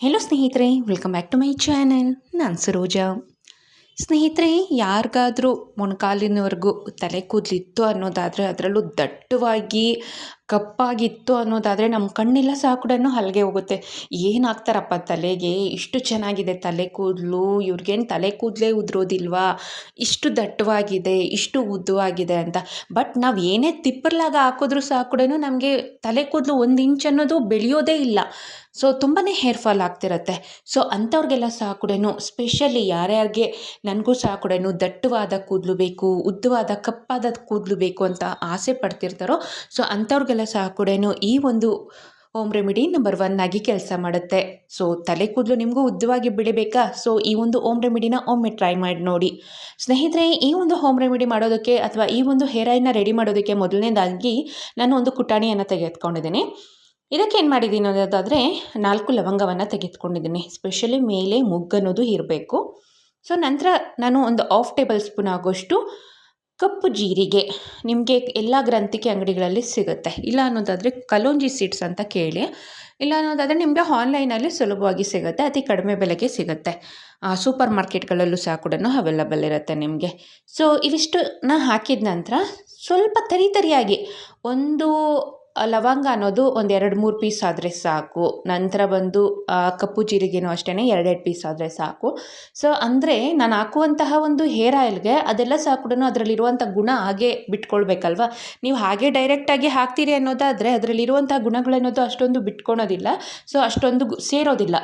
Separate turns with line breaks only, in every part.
Hello ಸ್ನೇಹಿತರೆ, welcome back to my channel. ನಾನು ಸರೋಜಾ. ಸ್ನೇಹಿತರೆ, ಯಾರಿಗಾದರೂ ಮೊಣಕಾಲಿನವರೆಗೂ ತಲೆ ಕೂದಲಿತ್ತು ಅನ್ನೋದಾದರೆ, ಅದರಲ್ಲೂ ದಟ್ಟವಾಗಿ ಕಪ್ಪಾಗಿತ್ತು ಅನ್ನೋದಾದರೆ ನಮ್ಮ ಕಣ್ಣೆಲ್ಲ ಸಹ ಕೂಡ ಹಲ್ಗೆ ಹೋಗುತ್ತೆ. ಏನಾಗ್ತಾರಪ್ಪ ತಲೆಗೆ, ಇಷ್ಟು ಚೆನ್ನಾಗಿದೆ ತಲೆ ಕೂದಲು, ಇವ್ರಿಗೇನು ತಲೆ ಕೂದಲೇ ಉದುರೋದಿಲ್ವಾ, ಇಷ್ಟು ದಟ್ಟವಾಗಿದೆ, ಇಷ್ಟು ಉದ್ದವಾಗಿದೆ ಅಂತ. ಬಟ್ ನಾವು ಏನೇ ತಿಪ್ಪರ್ಲಾಗ ಹಾಕಿದ್ರೂ ಸಹ ಕೂಡ ನಮಗೆ ತಲೆ ಕೂದಲು 1 ಇಂಚ್ ಅನ್ನೋದು ಬೆಳೆಯೋದೇ ಇಲ್ಲ. ಸೊ ತುಂಬಾ ಹೇರ್ ಫಾಲ್ ಆಗ್ತಿರತ್ತೆ. ಸೊ ಅಂಥವ್ರಿಗೆಲ್ಲ ಸಹ ಕೂಡ ಸ್ಪೆಷಲಿ ಯಾರ್ಯಾರಿಗೆ ನನಗೂ ಸಹ ಕೂಡ ದಟ್ಟವಾದ ಕೂದಲು ಬೇಕು, ಉದ್ದವಾದ ಕಪ್ಪಾದ ಕೂದಲು ಬೇಕು ಅಂತ ಆಸೆ ಪಡ್ತಿರ್ತಾರೋ, ಸೊ ಅಂಥವ್ರಿಗೆಲ್ಲ ಸಹ ಕೂಡ ಈ ಒಂದು ಹೋಮ್ ರೆಮಿಡಿ ನಂಬರ್ 1 ಆಗಿ ಕೆಲಸ ಮಾಡುತ್ತೆ. ಸೊ ತಲೆ ಕೂದಲು ನಿಮಗೂ ಉದ್ದವಾಗಿ ಬೆಳಿಬೇಕಾ? ಸೊ ಈ ಒಂದು ಹೋಮ್ ರೆಮಿಡಿನ ಒಮ್ಮೆ ಟ್ರೈ ಮಾಡಿ ನೋಡಿ. ಸ್ನೇಹಿತರೆ, ಈ ಒಂದು ಹೋಮ್ ರೆಮಿಡಿ ಮಾಡೋದಕ್ಕೆ ಅಥವಾ ಈ ಒಂದು ಹೇರ್ ಆಯಿಲ್ನ ರೆಡಿ ಮಾಡೋದಕ್ಕೆ ಮೊದಲನೇದಾಗಿ ನಾನು ಒಂದು ಕುಟಾಣಿಯನ್ನು ತೆಗೆದುಕೊಂಡಿದ್ದೀನಿ. ಇದಕ್ಕೆ ಏನು ಮಾಡಿದ್ದೀನಿ ಅನ್ನೋದಾದರೆ 4 ಲವಂಗವನ್ನು ತೆಗೆದುಕೊಂಡಿದ್ದೀನಿ. ಸ್ಪೆಷಲಿ ಮೇಲೆ ಮುಗ್ಗನ್ನೋದು ಇರಬೇಕು. ಸೊ ನಂತರ ನಾನು ಒಂದು 1/2 ಟೇಬಲ್ ಸ್ಪೂನ್ ಆಗೋಷ್ಟು ಕಪ್ಪು ಜೀರಿಗೆ, ನಿಮಗೆ ಎಲ್ಲ ಗ್ರಂಥಿಕೆ ಅಂಗಡಿಗಳಲ್ಲಿ ಸಿಗುತ್ತೆ. ಇಲ್ಲ ಅನ್ನೋದಾದರೆ ಕಲೋಂಜಿ ಸೀಡ್ಸ್ ಅಂತ ಕೇಳಿ. ಇಲ್ಲ ಅನ್ನೋದಾದರೆ ನಿಮಗೆ ಆನ್ಲೈನಲ್ಲಿ ಸುಲಭವಾಗಿ ಸಿಗುತ್ತೆ, ಅತಿ ಕಡಿಮೆ ಬೆಲೆಗೆ ಸಿಗುತ್ತೆ. ಸೂಪರ್ ಮಾರ್ಕೆಟ್ಗಳಲ್ಲೂ ಸಹ ಕೂಡ ಅವೈಲಬಲ್ ಇರುತ್ತೆ ನಿಮಗೆ. ಸೊ ಇವಿಷ್ಟನ್ನ ಹಾಕಿದ ನಂತರ ಸ್ವಲ್ಪ ತರಿಯಾಗಿ ಒಂದು ಲವಂಗ ಅನ್ನೋದು ಒಂದು 2-3 ಪೀಸ್ ಆದರೆ ಸಾಕು. ನಂತರ ಬಂದು ಕಪ್ಪು ಜೀರಿಗೆನೂ ಅಷ್ಟೇ 2 ಪೀಸ್ ಆದರೆ ಸಾಕು. ಸೊ ಅಂದರೆ ನಾನು ಹಾಕುವಂತಹ ಒಂದು ಹೇರ್ ಆಯಿಲ್ಗೆ ಅದೆಲ್ಲ ಸಹ ಕೂಡ ಅದರಲ್ಲಿರುವಂಥ ಗುಣ ಹಾಗೆ ಬಿಟ್ಕೊಳ್ಬೇಕಲ್ವ. ನೀವು ಹಾಗೆ ಡೈರೆಕ್ಟಾಗಿ ಹಾಕ್ತೀರಿ ಅನ್ನೋದಾದರೆ ಅದರಲ್ಲಿರುವಂಥ ಗುಣಗಳನ್ನೋದು ಅಷ್ಟೊಂದು ಬಿಟ್ಕೊಳೋದಿಲ್ಲ. ಸೊ ಅಷ್ಟೊಂದು ಸೇರೋದಿಲ್ಲ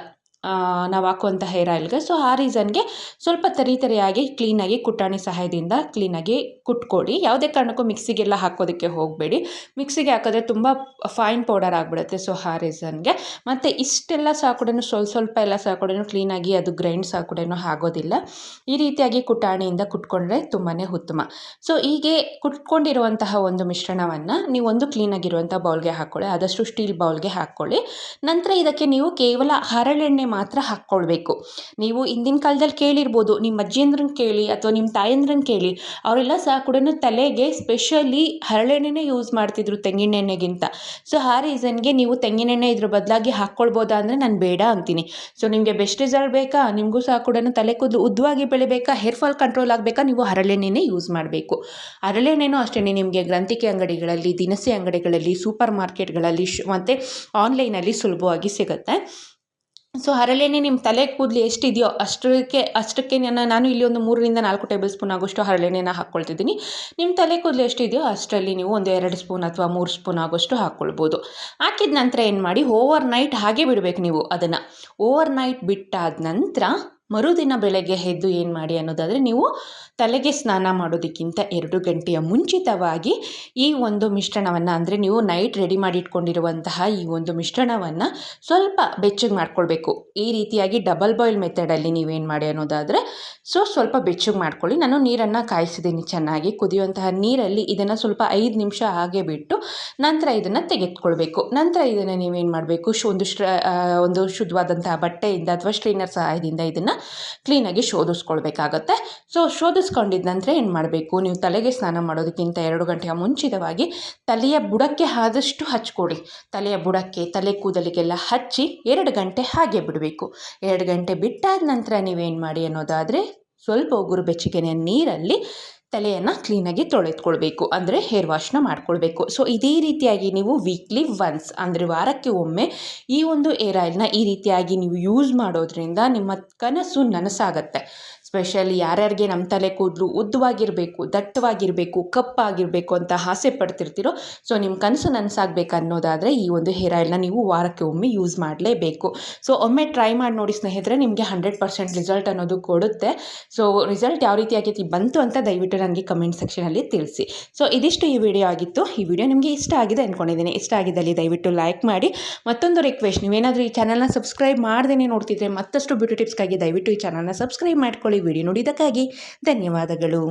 ನಾವು ಹಾಕುವಂಥ ಹೇರ್ ಆಯಿಲ್ಗೆ. ಸೊ ಆ ರೀಸನ್ಗೆ ಸ್ವಲ್ಪ ತರಿಯಾಗಿ ಕ್ಲೀನಾಗಿ ಕುಟಾಣಿ ಸಹಾಯದಿಂದ ಕ್ಲೀನಾಗಿ ಕುಟ್ಕೊಳ್ಳಿ. ಯಾವುದೇ ಕಾರಣಕ್ಕೂ ಮಿಕ್ಸಿಗೆಲ್ಲ ಹಾಕೋದಕ್ಕೆ ಹೋಗಬೇಡಿ. ಮಿಕ್ಸಿಗೆ ಹಾಕಿದ್ರೆ ತುಂಬ ಫೈನ್ ಪೌಡರ್ ಆಗಿಬಿಡುತ್ತೆ. ಸೊ ಆ ರೀಸನ್ಗೆ ಮತ್ತು ಇಷ್ಟೆಲ್ಲ ಸಹ ಕೂಡ ಸ್ವಲ್ಪ ಎಲ್ಲ ಸಹ ಕೂಡ ಕ್ಲೀನಾಗಿ ಅದು ಗ್ರೈಂಡ್ ಸಹ ಕೂಡ ಆಗೋದಿಲ್ಲ. ಈ ರೀತಿಯಾಗಿ ಕುಟಾಣಿಯಿಂದ ಕುಟ್ಕೊಂಡ್ರೆ ತುಂಬಾ ಉತ್ತಮ. ಸೊ ಹೀಗೆ ಕುಟ್ಕೊಂಡಿರುವಂತಹ ಒಂದು ಮಿಶ್ರಣವನ್ನು ನೀವು ಒಂದು ಕ್ಲೀನಾಗಿರುವಂಥ ಬೌಲ್ಗೆ ಹಾಕ್ಕೊಳ್ಳಿ. ಆದಷ್ಟು ಸ್ಟೀಲ್ ಬೌಲ್ಗೆ ಹಾಕ್ಕೊಳ್ಳಿ. ನಂತರ ಇದಕ್ಕೆ ನೀವು ಕೇವಲ ಹರಳೆಣ್ಣೆ ಮಾತ್ರ ಹಾಕ್ಕೊಳ್ಬೇಕು. ನೀವು ಹಿಂದಿನ ಕಾಲದಲ್ಲಿ ಕೇಳಿರ್ಬೋದು, ನಿಮ್ಮ ಅಜ್ಜಿಯಂದ್ರನ್ನ ಕೇಳಿ ಅಥವಾ ನಿಮ್ಮ ತಾಯಂದ್ರನ್ನ ಕೇಳಿ, ಅವರೆಲ್ಲ ಸಹ ಕೂಡ ತಲೆಗೆ ಸ್ಪೆಷಲಿ ಹರಳೆಣ್ಣೆನೇ ಯೂಸ್ ಮಾಡ್ತಿದ್ರು ತೆಂಗಿನೆಣ್ಣೆಗಿಂತ. ಸೊ ಆ ರೀಸನ್ಗೆ ನೀವು ತೆಂಗಿನೆಣ್ಣೆ ಇದ್ರ ಬದಲಾಗಿ ಹಾಕ್ಕೊಳ್ಬೋದಾ ಅಂದರೆ ನಾನು ಬೇಡ ಅಂತೀನಿ. ಸೊ ನಿಮಗೆ ಬೆಸ್ಟ್ ರಿಸಲ್ಟ್ ಬೇಕಾ, ನಿಮಗೂ ಸಹ ಕೂಡ ತಲೆ ಕೂದಲು ಉದ್ದವಾಗಿ ಬೆಳಿಬೇಕಾ, ಹೇರ್ ಫಾಲ್ ಕಂಟ್ರೋಲ್ ಆಗಬೇಕಾ, ನೀವು ಹರಳೆಣ್ಣೆನೇ ಯೂಸ್ ಮಾಡಬೇಕು. ಹರಳೆಣ್ಣೆನೂ ಅಷ್ಟೇ ನಿಮಗೆ ಗ್ರಂಥಿಕೆ ಅಂಗಡಿಗಳಲ್ಲಿ, ದಿನಸಿ ಅಂಗಡಿಗಳಲ್ಲಿ, ಸೂಪರ್ ಮಾರ್ಕೆಟ್ಗಳಲ್ಲಿ ಮತ್ತು ಆನ್ಲೈನಲ್ಲಿ ಸುಲಭವಾಗಿ ಸಿಗುತ್ತೆ. ಸೊ ಹರಳೆಣ್ಣೆ ನಿಮ್ಮ ತಲೆ ಕೂದಲು ಎಷ್ಟಿದೆಯೋ ಅಷ್ಟಕ್ಕೆ ನಾನು ಇಲ್ಲಿ ಒಂದು 3-4 ಟೇಬಲ್ ಸ್ಪೂನ್ ಆಗೋಷ್ಟು ಹರಳೆಣ್ಣೆನ ಹಾಕ್ಕೊಳ್ತಿದ್ದೀನಿ. ನಿಮ್ಮ ತಲೆ ಕೂದಲು ಎಷ್ಟಿದೆಯೋ ಅಷ್ಟರಲ್ಲಿ ನೀವು ಒಂದು 2 ಸ್ಪೂನ್ ಅಥವಾ 3 ಸ್ಪೂನ್ ಆಗೋಷ್ಟು ಹಾಕ್ಕೊಳ್ಬೋದು. ಹಾಕಿದ ನಂತರ ಏನು ಮಾಡಿ, ಓವರ್ ನೈಟ್ ಹಾಗೆ ಬಿಡಬೇಕು ನೀವು ಅದನ್ನು. ಓವರ್ ನೈಟ್ ಬಿಟ್ಟಾದ ನಂತರ ಮರುದಿನ ಬೆಳಗ್ಗೆ ಎದ್ದು ಏನು ಮಾಡಿ ಅನ್ನೋದಾದರೆ, ನೀವು ತಲೆಗೆ ಸ್ನಾನ ಮಾಡೋದಕ್ಕಿಂತ 2 ಗಂಟೆಯ ಮುಂಚಿತವಾಗಿ ಈ ಒಂದು ಮಿಶ್ರಣವನ್ನು, ಅಂದರೆ ನೀವು ನೈಟ್ ರೆಡಿ ಮಾಡಿ ಇಟ್ಕೊಂಡಿರುವಂತಹ ಈ ಒಂದು ಮಿಶ್ರಣವನ್ನು ಸ್ವಲ್ಪ ಬೆಚ್ಚಗೆ ಮಾಡ್ಕೊಳ್ಬೇಕು. ಈ ರೀತಿಯಾಗಿ ಡಬಲ್ ಬಾಯ್ಲ್ ಮೆಥಡಲ್ಲಿ ನೀವೇನು ಮಾಡಿ ಅನ್ನೋದಾದರೆ ಸ್ವಲ್ಪ ಬೆಚ್ಚಗೆ ಮಾಡ್ಕೊಳ್ಳಿ. ನಾನು ನೀರನ್ನು ಕಾಯಿಸಿದ್ದೀನಿ ಚೆನ್ನಾಗಿ. ಕುದಿಯುವಂತಹ ನೀರಲ್ಲಿ ಇದನ್ನು ಸ್ವಲ್ಪ 5 ನಿಮಿಷ ಹಾಗೆ ಬಿಟ್ಟು ನಂತರ ಇದನ್ನು ತೆಗೆದುಕೊಳ್ಬೇಕು. ನಂತರ ಇದನ್ನು ನೀವೇನು ಮಾಡಬೇಕು, ಒಂದು ಶುದ್ಧವಾದಂತಹ ಬಟ್ಟೆಯಿಂದ ಅಥವಾ ಸ್ಟ್ರೈನರ್ ಸಹಾಯದಿಂದ ಇದನ್ನು ಕ್ಲೀನಾಗಿ ಶೋಧಿಸ್ಕೊಳ್ಬೇಕಾಗತ್ತೆ. ಸೊ ಶೋಧಿಸ್ಕೊಂಡಿದ್ದ ನಂತರ ಏನು ಮಾಡಬೇಕು, ನೀವು ತಲೆಗೆ ಸ್ನಾನ ಮಾಡೋದಕ್ಕಿಂತ 2 ಗಂಟೆಯ ಮುಂಚಿತವಾಗಿ ತಲೆಯ ಬುಡಕ್ಕೆ ಆದಷ್ಟು ಹಚ್ಕೊಡಿ. ತಲೆಯ ಬುಡಕ್ಕೆ, ತಲೆ ಕೂದಲಿಗೆಲ್ಲ ಹಚ್ಚಿ 2 ಗಂಟೆ ಹಾಗೆ ಬಿಡಬೇಕು. 2 ಗಂಟೆ ಬಿಟ್ಟಾದ ನಂತರ ನೀವೇನು ಮಾಡಿ ಅನ್ನೋದಾದರೆ, ಸ್ವಲ್ಪ ಉಗುರು ಬೆಚ್ಚಗಿನ ನೀರಲ್ಲಿ ತಲೆಯನ್ನು ಕ್ಲೀನಾಗಿ ತೊಳೆದುಕೊಳ್ಬೇಕು, ಅಂದರೆ ಹೇರ್ ವಾಶ್ನ ಮಾಡ್ಕೊಳ್ಬೇಕು. ಸೊ ಇದೇ ರೀತಿಯಾಗಿ ನೀವು ವೀಕ್ಲಿ ಒನ್ಸ್, ಅಂದರೆ ವಾರಕ್ಕೆ ಒಮ್ಮೆ ಈ ಒಂದು ಹೇರ್ ಆಯಿಲ್ನ ಈ ರೀತಿಯಾಗಿ ನೀವು ಯೂಸ್ ಮಾಡೋದ್ರಿಂದ ನಿಮ್ಮ ಕನಸು ನನಸಾಗತ್ತೆ. ಸ್ಪೆಷಲಿ ಯಾರ್ಯಾರಿಗೆ ನಮ್ಮ ತಲೆ ಕೂದಲು ಉದ್ದವಾಗಿರಬೇಕು, ದಟ್ಟವಾಗಿರಬೇಕು, ಕಪ್ಪಾಗಿರಬೇಕು ಅಂತ ಆಸೆ ಪಡ್ತಿರ್ತೀರೋ, ಸೊ ನಿಮ್ಮ ಕನಸು ನನಸಾಗಬೇಕು ಅನ್ನೋದಾದರೆ ಈ ಒಂದು ಹೇರ್ ಆಯಿಲ್ನ ನೀವು ವಾರಕ್ಕೆ ಒಮ್ಮೆ ಯೂಸ್ ಮಾಡಲೇಬೇಕು. ಸೊ ಒಮ್ಮೆ ಟ್ರೈ ಮಾಡಿ ನೋಡಿ ಸ್ನೇಹಿತರೆ, ನಿಮಗೆ 100% ರಿಸಲ್ಟ್ ಅನ್ನೋದು ಕೊಡುತ್ತೆ. ಸೊ ರಿಸಲ್ಟ್ ಯಾವ ರೀತಿಯಾಗಿ ಬಂತು ಅಂತ ದಯವಿಟ್ಟು ನನಗೆ ಕಮೆಂಟ್ ಸೆಕ್ಷನಲ್ಲಿ ತಿಳಿಸಿ. ಸೊ ಇದಿಷ್ಟು ಈ ವಿಡಿಯೋ ಆಗಿತ್ತು. ಈ ವಿಡಿಯೋ ನಿಮಗೆ ಇಷ್ಟ ಆಗಿದೆ ಅಂದ್ಕೊಂಡಿದ್ದೀನಿ. ಇಷ್ಟ ಆಗಿದ್ದಲ್ಲಿ ದಯವಿಟ್ಟು ಲೈಕ್ ಮಾಡಿ. ಮತ್ತೊಂದು ರಿಕ್ವೆಸ್ಟ್, ನೀವೇನಾದರೂ ಈ ಚಾನಲ್ನ ಸಬ್ಸ್ಕ್ರೈಬ್ ಮಾಡ್ದೇ ನೋಡ್ತಿದ್ರೆ ಮತ್ತಷ್ಟು ಬ್ಯೂಟಿ ಟಿಪ್ಸ್ಗಾಗಿ ದಯವಿಟ್ಟು ಈ ಚಾನಲ್ನ ಸಬ್ಸ್ಕ್ರೈಬ್ ಮಾಡ್ಕೊಳ್ಳಿ. ವಿಡಿಯೋ ನೋಡಿದ್ದಕ್ಕಾಗಿ ಧನ್ಯವಾದಗಳು.